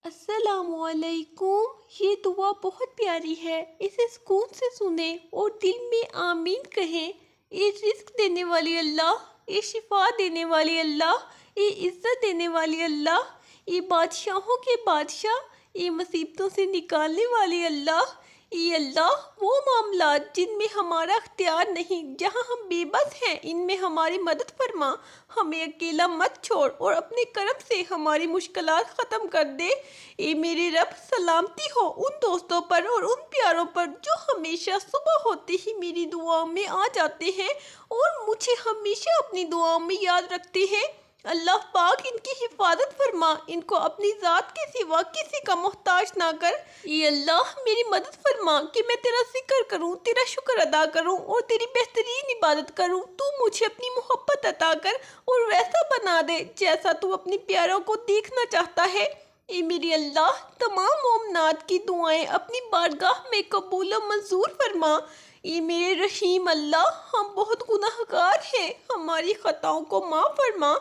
السلام علیکم۔ یہ دعا بہت پیاری ہے، اسے سکون سے سنیں اور دل میں آمین کہیں۔ اے رزق دینے والی اللہ، اے شفا دینے والی اللہ، اے عزت دینے والی اللہ، اے بادشاہوں کے بادشاہ، اے مصیبتوں سے نکالنے والی اللہ، اے اللہ وہ معاملات جن میں ہمارا اختیار نہیں، جہاں ہم بے بس ہیں، ان میں ہماری مدد فرما، ہمیں اکیلا مت چھوڑ اور اپنے کرم سے ہماری مشکلات ختم کر دے۔ اے میرے رب، سلامتی ہو ان دوستوں پر اور ان پیاروں پر جو ہمیشہ صبح ہوتے ہی میری دعاؤں میں آ جاتے ہیں اور مجھے ہمیشہ اپنی دعاؤں میں یاد رکھتے ہیں۔ اللہ پاک ان کی حفاظت فرما، ان کو اپنی ذات کے سوا کسی کا محتاج نہ کر۔ اے اللہ میری مدد فرما کہ میں تیرا ذکر کروں، تیرا شکر ادا کروں اور تیری بہترین عبادت کروں۔ تو مجھے اپنی محبت عطا کر اور ویسا بنا دے جیسا تو اپنی پیاروں کو دیکھنا چاہتا ہے۔ اے میری اللہ، تمام مومنات کی دعائیں اپنی بارگاہ میں قبول و منظور فرما۔ اے میرے رحیم اللہ، ہم بہت گناہ گار ہیں، ہماری خطاؤں کو معاف فرما،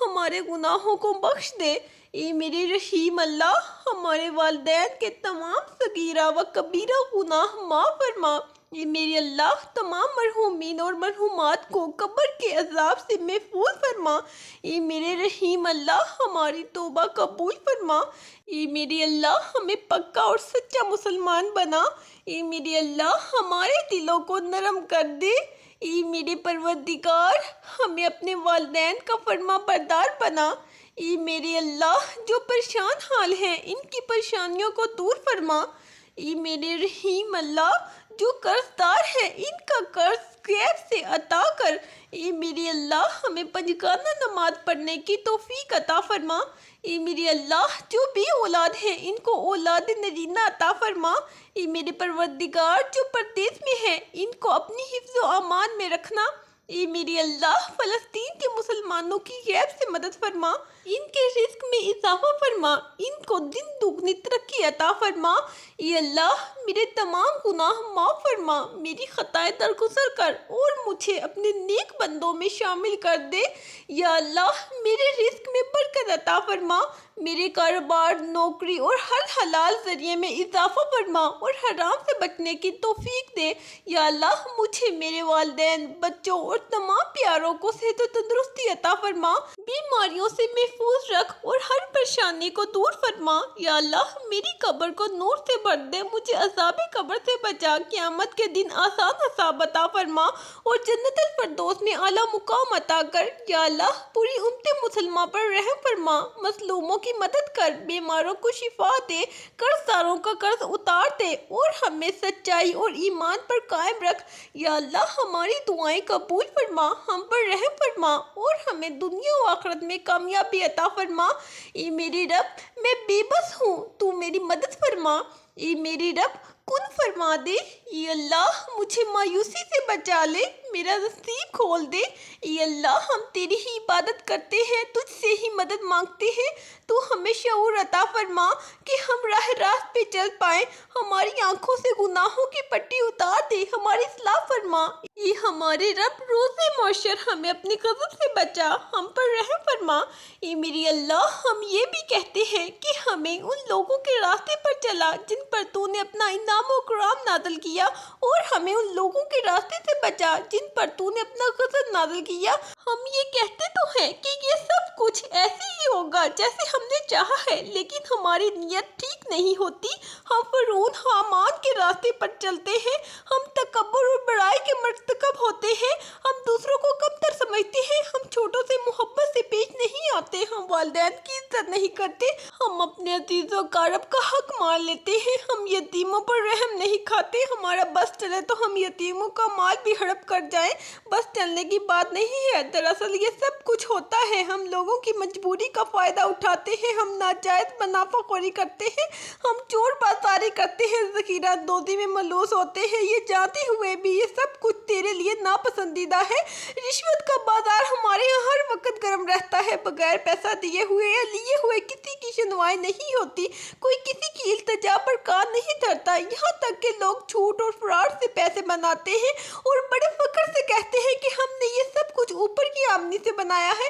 ہمارے گناہوں کو بخش دے۔ اے میرے رحیم اللہ، ہمارے والدین کے تمام صغیرہ و کبیرہ گناہ معاف فرما۔ اے میرے اللہ، تمام مرحومین اور مرحومات کو قبر کے عذاب سے محفوظ فرما۔ اے میرے رحیم اللہ، ہماری توبہ قبول فرما۔ اے میرے اللہ، ہمیں پکا اور سچا مسلمان بنا۔ اے میرے اللہ، ہمارے دلوں کو نرم کر دے۔ اے میرے پروردگار، ہمیں اپنے والدین کا فرما بردار بنا۔ اے میرے اللہ، جو پریشان حال ہیں ان کی پریشانیوں کو دور فرما۔ اے میرے رحیم اللہ، جو قرض دار ہیں ان کا قرض غیب سے عطا کر۔ اے میرے اللہ، ہمیں پنجگانہ نماز پڑھنے کی توفیق عطا فرما۔ اے میرے اللہ، جو بے اولاد ہیں ان کو اولاد نرینہ عطا فرما۔ اے میرے پروردگار، جو پردیس میں ہیں ان کو اپنی حفظ و امان میں رکھنا۔ اے میرے اللہ، فلسطین کے مسلمانوں کی غیب سے مدد فرما، ان کے رزق میں اضافہ فرما، ان کو دن دگنی ترقی عطا فرما۔ اے اللہ، میرے تمام گناہ معاف فرما، میری خطائیں درگزر کر اور مجھے اپنے نیک بندوں میں شامل کر دے۔ یا اللہ، میرے رزق میں برکت عطا فرما، میرے کاروبار، نوکری اور ہر حلال ذریعے میں اضافہ فرما اور حرام سے بچنے کی توفیق دے۔ یا اللہ، مجھے، میرے والدین، بچوں اور تمام پیاروں کو صحت و تندرستی عطا فرما، بیماریوں سے محفوظ رکھ اور ہر پریشانی کو دور فرما۔ یا اللہ، میری قبر کو نور سے بھر دے، مجھے عذاب قبر سے بچا، قیامت کے دن آسان حساب عطا فرما اور جنت الفردوس میں اعلیٰ مقام عطا کر۔ یا اللہ، پوری امت مسلمہ پر رحم فرما، مظلوموں کی مدد کر، بیماروں کو شفا دے، قرض داروں کا قرض اتار دے اور ہمیں سچائی اور ایمان پر قائم رکھ۔ یا اللہ، ہماری دعائیں قبول فرما، ہم پر رحم فرما اور ہمیں دنیا و آخرت میں کامیابی عطا فرما۔ اے میرے رب، میں بے بس ہوں، تو میری مدد فرما۔ اے میرے رب، کن فرما دے۔ اے اللہ، مجھے مایوسی سے بچا لے، میرا نصیب کھول دے۔ اے اللہ، ہم تیری ہی عبادت کرتے ہیں، تجھ سے ہی مدد مانگتے ہیں، تو ہمیں شعور عطا فرما کہ ہم راہ راست پہ چل پائیں، ہماری آنکھوں سے گناہوں کی پٹی اتار دے، ہماری اصلاح فرما۔ اے ہمارے رب، روز محشر ہمیں اپنی غضب سے بچا، ہم پر رحم فرما۔ اے میری اللہ، ہم یہ بھی کہتے ہیں کہ ہمیں ان لوگوں کے راستے پر چلا جن پر تو نے اپنا انعام و اکرام نازل کیا، اور ہمیں ان لوگوں کے راستے سے بچا جن پر تو نے اپنا غضب نازل کیا۔ ہم یہ کہتے تو ہیں کہ یہ سب کچھ ایسے ہی ہوگا جیسے ہم نے چاہا ہے، لیکن ہماری نیت ٹھیک نہیں ہوتی، ہم فرعون حامان کے راستے پر چلتے ہیں، ہم تکبر اور بڑائی کے مرتکب ہوتے ہیں، ہم دوسروں کو کمتر سمجھتے ہیں، ہم چھوٹوں سے محبت سے پیش نہیں آتے، ہم والدین کی عزت نہیں کرتے، ہم اپنے عزیز و اقارب کا حق مار لیتے ہیں، ہم یتیموں پر رحم نہیں کھاتے، ہمارا بس چلے تو ہم یتیموں کا مال بھی ہڑپ کر جائیں۔ بس چلنے کی بات نہیں ہے، دراصل یہ سب کچھ ہوتا ہے، ہم لوگوں کی مجبوری کا فائدہ اٹھاتے ہیں، ہم ناجائز منافع خوری کرتے ہیں، ہم چور بازاری کرتے ہیں، ذخیرہ اندوزی میں ملوث ہوتے ہیں، یہ جانتے ہوئے بھی یہ سب کچھ تیرے لیے ناپسندیدہ ہے۔ رشوت کا بازار ہمارے یہاں ہر وقت گرم رہتا ہے، بغیر پیسہ دیے ہوئے یا لیے ہوئے کسی کی سنوائی نہیں ہوتی، کوئی کسی کی التجا پر کان نہیں دھرتا، یہاں تک کہ لوگ جھوٹ اور فراڈ سے پیسے بناتے ہیں اور بڑے فخر سے کہتے ہیں کہ ہم نے یہ سب کچھ اوپر کی آمدنی سے بنایا ہے۔